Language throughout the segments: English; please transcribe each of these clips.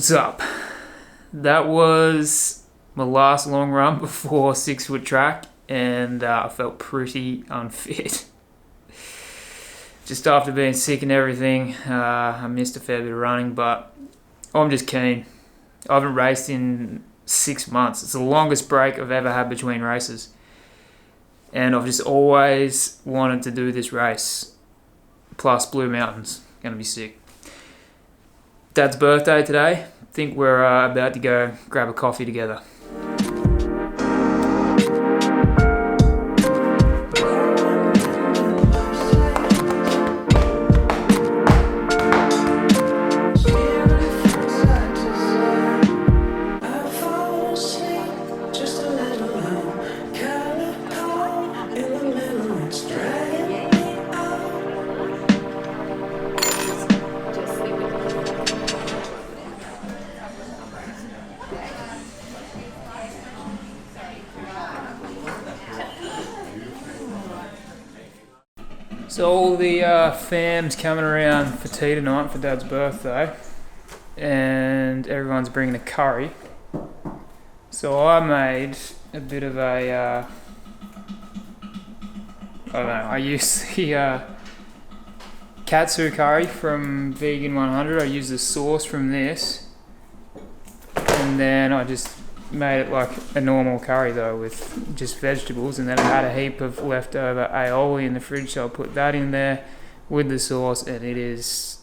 What's up? That was my last long run before 6 foot track, and I felt pretty unfit. Just after being sick and everything, I missed a fair bit of running, but I'm just keen. I haven't raced in 6 months. It's the longest break I've ever had between races. And I've just always wanted to do this race. Plus Blue Mountains. Gonna be sick. Dad's birthday today. I think we're about to go grab a coffee together. So all the fam's coming around for tea tonight for Dad's birthday, and everyone's bringing a curry. So I made a bit of a, I used the katsu curry from Vegan 100. I used the sauce from this, and then I just made it like a normal curry though, with just vegetables, and then I had a heap of leftover aioli in the fridge, so I put that in there with the sauce, and it is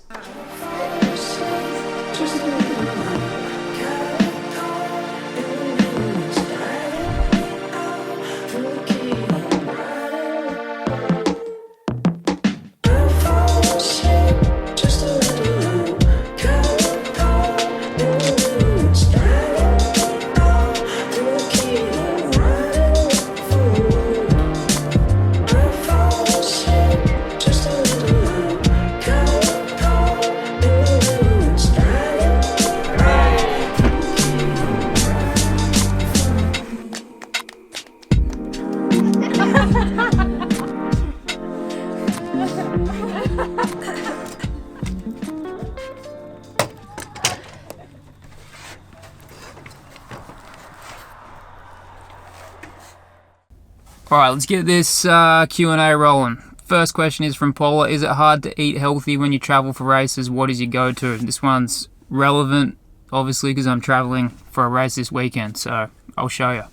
Alright, let's get this Q&A rolling. First question is from Paula. Is it hard to eat healthy when you travel for races? What is your go-to? This one's relevant, obviously, because I'm traveling for a race this weekend, so I'll show you.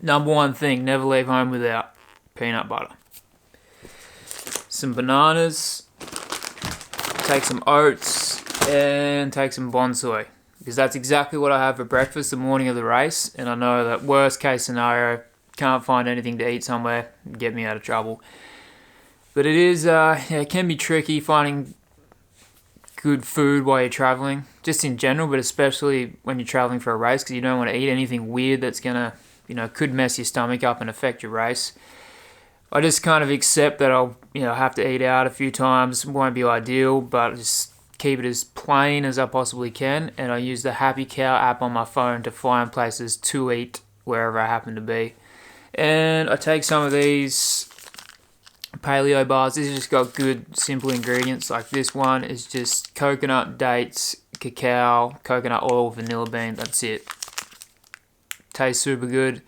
Number one thing, never leave home without peanut butter. Some bananas, take some oats, and take some bonsai. Because that's exactly what I have for breakfast the morning of the race, and I know that worst case scenario, can't find anything to eat somewhere, get me out of trouble. But it is, it can be tricky finding good food while you're traveling, just in general, but especially when you're traveling for a race, because you don't want to eat anything weird that's gonna, could mess your stomach up and affect your race. I just kind of accept that I'll, have to eat out a few times. It won't be ideal, but just keep it as plain as I possibly can, and I use the Happy Cow app on my phone to find places to eat wherever I happen to be. And I take some of these paleo bars. This has just got good simple ingredients. Like this one is just coconut, dates, cacao, coconut oil, vanilla bean. That's it. Tastes super good.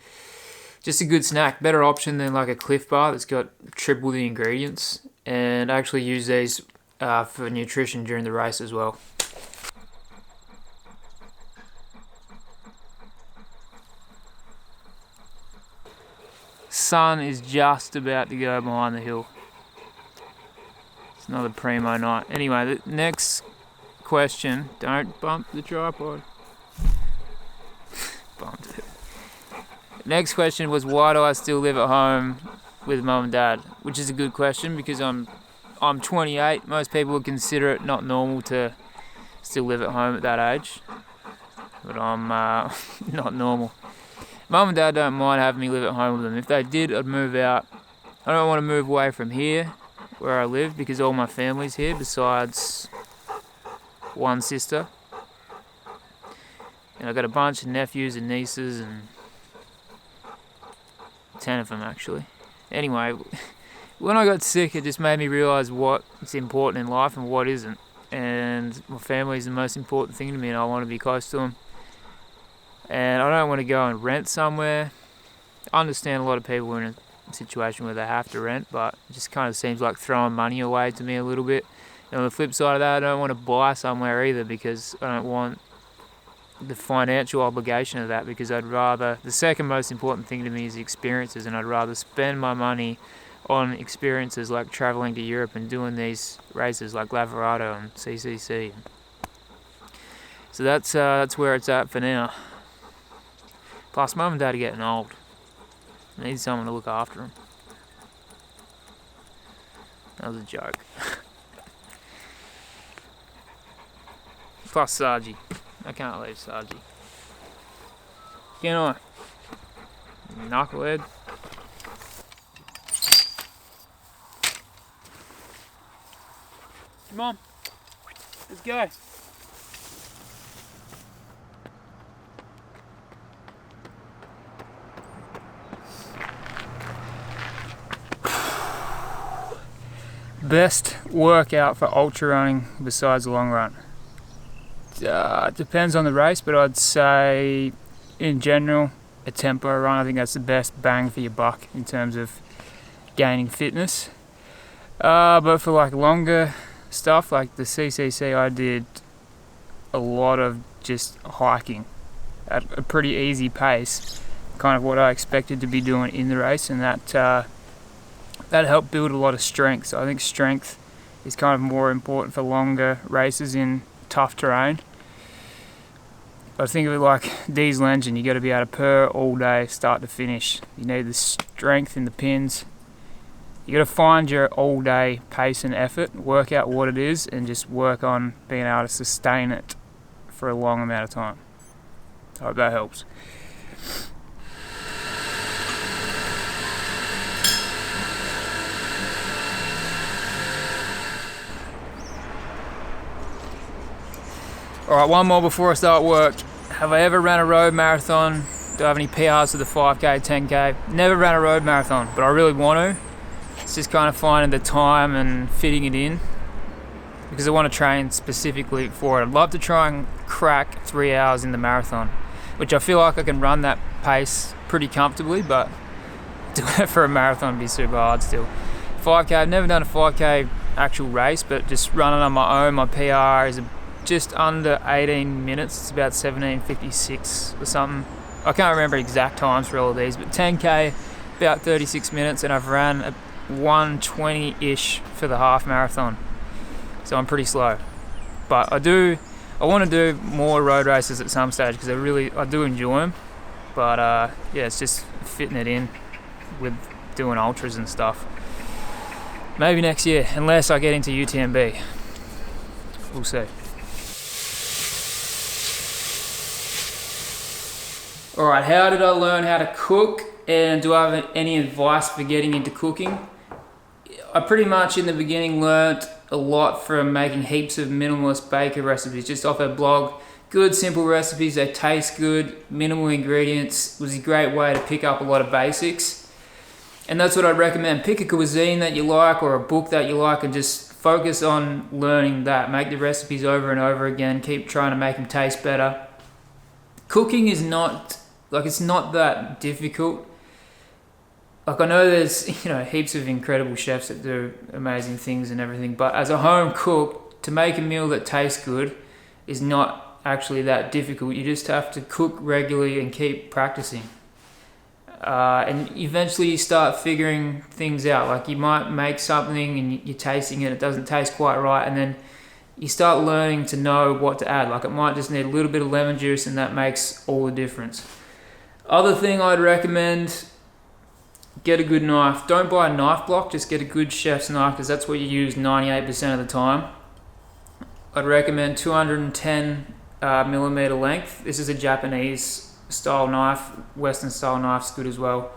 Just a good snack. Better option than like a Cliff Bar that's got triple the ingredients. And I actually use these for nutrition during the race as well. Sun is just about to go behind the hill. It's another primo night. Anyway, the next question, don't bump the tripod. Bumped it. Next question was, why do I still live at home with mum and dad? Which is a good question, because I'm 28. Most people would consider it not normal to still live at home at that age, but I'm not normal. Mum and Dad don't mind having me live at home with them. If they did, I'd move out. I don't want to move away from here, where I live, because all my family's here, besides one sister. And I've got a bunch of nephews and nieces, and 10 of them actually. Anyway, when I got sick, it just made me realise what's important in life and what isn't. And my family is the most important thing to me, and I want to be close to them. And I don't want to go and rent somewhere. I understand a lot of people are in a situation where they have to rent, but it just kind of seems like throwing money away to me a little bit. And on the flip side of that, I don't want to buy somewhere either, because I don't want the financial obligation of that, because the second most important thing to me is experiences, and I'd rather spend my money on experiences like travelling to Europe and doing these races like Lavaredo and CCC. So that's where it's at for now. Plus, mum and dad are getting old. I need someone to look after them. That was a joke. Plus Sargi. I can't leave Sargi. Can I? Knucklehead. Come on. Let's go. Best workout for ultra running besides the long run? It depends on the race, but I'd say in general a tempo run. I think that's the best bang for your buck in terms of gaining fitness. But for like longer stuff like the CCC, I did a lot of just hiking at a pretty easy pace, kind of what I expected to be doing in the race, and that helped build a lot of strength. So I think strength is kind of more important for longer races in tough terrain. I think of it like diesel engine. You got to be able to purr all day, start to finish. You need the strength in the pins. You got to find your all day pace and effort, work out what it is, and just work on being able to sustain it for a long amount of time. I hope that helps. Alright, one more before I start work. Have I ever ran a road marathon? Do I have any PRs for the 5k, 10k? Never ran a road marathon, but I really want to. It's just kind of finding the time and fitting it in, because I want to train specifically for it. I'd love to try and crack 3 hours in the marathon, which I feel like I can run that pace pretty comfortably, but doing it for a marathon would be super hard still. 5k, I've never done a 5k actual race, but just running on my own, my PR is just under 18 minutes. It's about 17:56 or something. I can't remember exact times for all of these, but 10k about 36 minutes, and I've ran a 1:20-ish for the half marathon. So I'm pretty slow. But I want to do more road races at some stage, because I do enjoy them. But yeah, it's just fitting it in with doing ultras and stuff. Maybe next year, unless I get into UTMB. We'll see. Alright, how did I learn how to cook, and do I have any advice for getting into cooking? I pretty much in the beginning learnt a lot from making heaps of minimalist baker recipes just off her blog. Good simple recipes, they taste good, minimal ingredients. It was a great way to pick up a lot of basics. And that's what I'd recommend. Pick a cuisine that you like or a book that you like and just focus on learning that. Make the recipes over and over again, keep trying to make them taste better. Cooking is not that difficult. Like, I know there's, heaps of incredible chefs that do amazing things and everything, but as a home cook, to make a meal that tastes good is not actually that difficult. You just have to cook regularly and keep practicing. And eventually you start figuring things out. Like, you might make something and you're tasting it, it doesn't taste quite right, and then you start learning to know what to add. Like, it might just need a little bit of lemon juice, and that makes all the difference. Other thing I'd recommend, get a good knife. Don't buy a knife block, just get a good chef's knife, because that's what you use 98% of the time. I'd recommend 210 millimeter length. This is a Japanese style knife. Western style knife's good as well.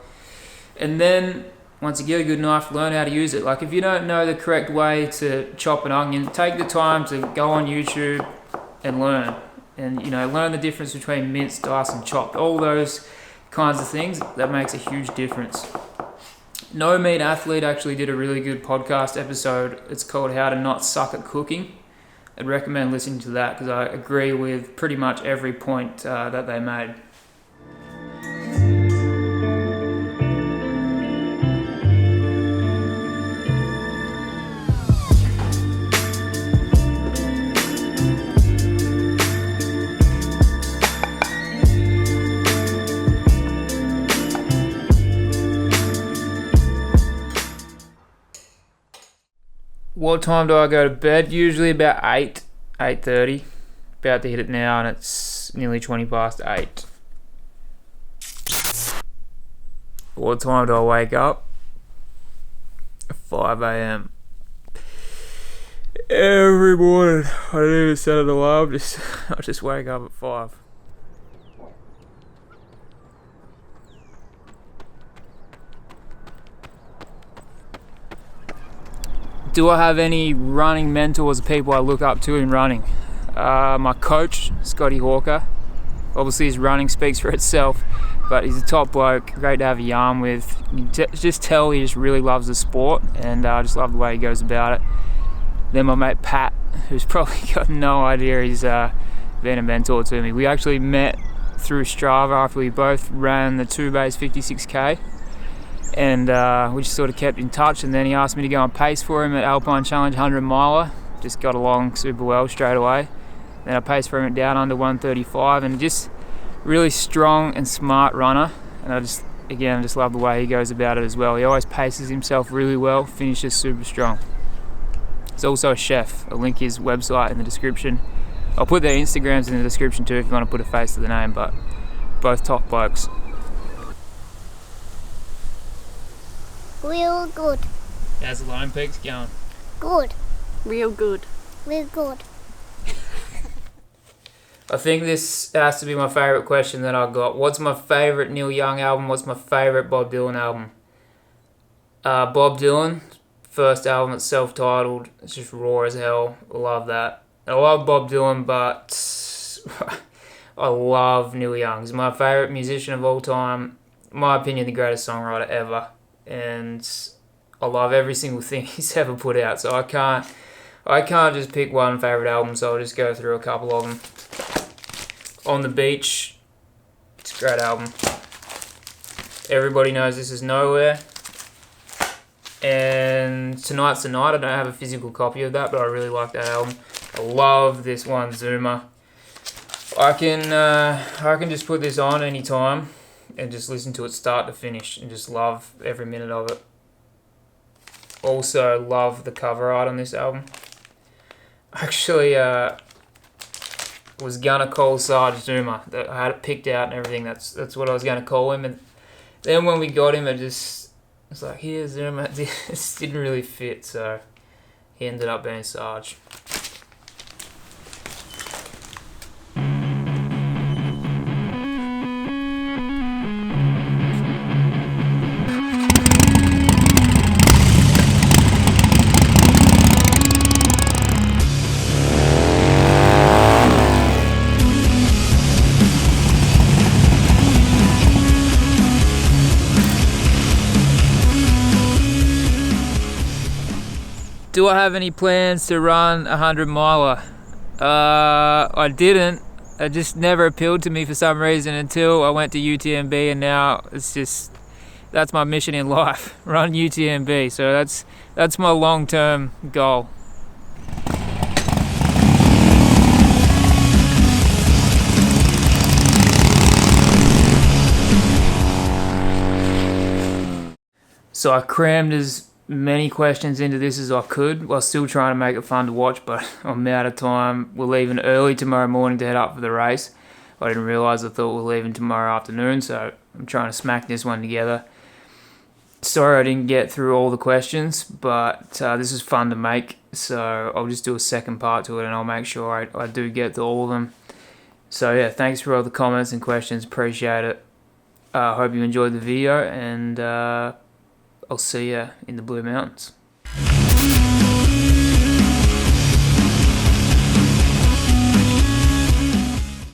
And then once you get a good knife, learn how to use it. Like, if you don't know the correct way to chop an onion, take the time to go on YouTube and learn. And learn the difference between minced, diced and chopped. All those kinds of things, that makes a huge difference. No Meat Athlete actually did a really good podcast episode. It's called How to Not Suck at Cooking. I'd recommend listening to that because I agree with pretty much every point that they made. What time do I go to bed? Usually about 8:30. About to hit it now, and it's nearly 20 past 8. What time do I wake up? 5 a.m. Every morning. I don't even set an alarm. I just wake up at 5. Do I have any running mentors or people I look up to in running? My coach, Scotty Hawker. Obviously his running speaks for itself, but he's a top bloke, great to have a yarn with. You can just tell he just really loves the sport, and I just love the way he goes about it. Then my mate Pat, who's probably got no idea he's been a mentor to me. We actually met through Strava after we both ran the 2-base 56k. And we just sort of kept in touch, and then he asked me to go and pace for him at Alpine Challenge 100 miler. Just got along super well straight away. Then I paced for him down under 135, and just really strong and smart runner. And I just love the way he goes about it as well. He always paces himself really well, finishes super strong. He's also a chef. I'll link his website in the description. I'll put their Instagrams in the description too if you want to put a face to the name, but both top blokes. Real good. How's the Lone Peaks going? Good. Real good. Real good. I think this has to be my favourite question that I got. What's my favourite Neil Young album? What's my favourite Bob Dylan album? Bob Dylan, first album, it's self-titled. It's just raw as hell. I love that. I love Bob Dylan, but I love Neil Young. He's my favourite musician of all time. In my opinion, the greatest songwriter ever. And I love every single thing he's ever put out. So I can't just pick one favourite album, so I'll just go through a couple of them. On the Beach, it's a great album. Everybody Knows This Is Nowhere. And Tonight's the Night, I don't have a physical copy of that, but I really like that album. I love this one, Zoomer. I can just put this on anytime and just listen to it start to finish and just love every minute of it. Also love the cover art on this album. Actually, was gonna call Sarge Zuma. I had it picked out and everything. That's what I was gonna call him. And then when we got him, it was like, here's Zuma. It just didn't really fit, so he ended up being Sarge. Do I have any plans to run a 100 miler? I didn't. It just never appealed to me for some reason until I went to UTMB, and now that's my mission in life, run UTMB. So that's my long-term goal. So I crammed as many questions into this as I could while still trying to make it fun to watch, but I'm out of time. We're leaving early tomorrow morning to head up for the race. I didn't realise, I thought we were leaving tomorrow afternoon, so I'm trying to smack this one together. Sorry I didn't get through all the questions, but this is fun to make, so I'll just do a second part to it and I'll make sure I do get to all of them. So yeah, thanks for all the comments and questions, appreciate it. I hope you enjoyed the video, and I'll see you in the Blue Mountains.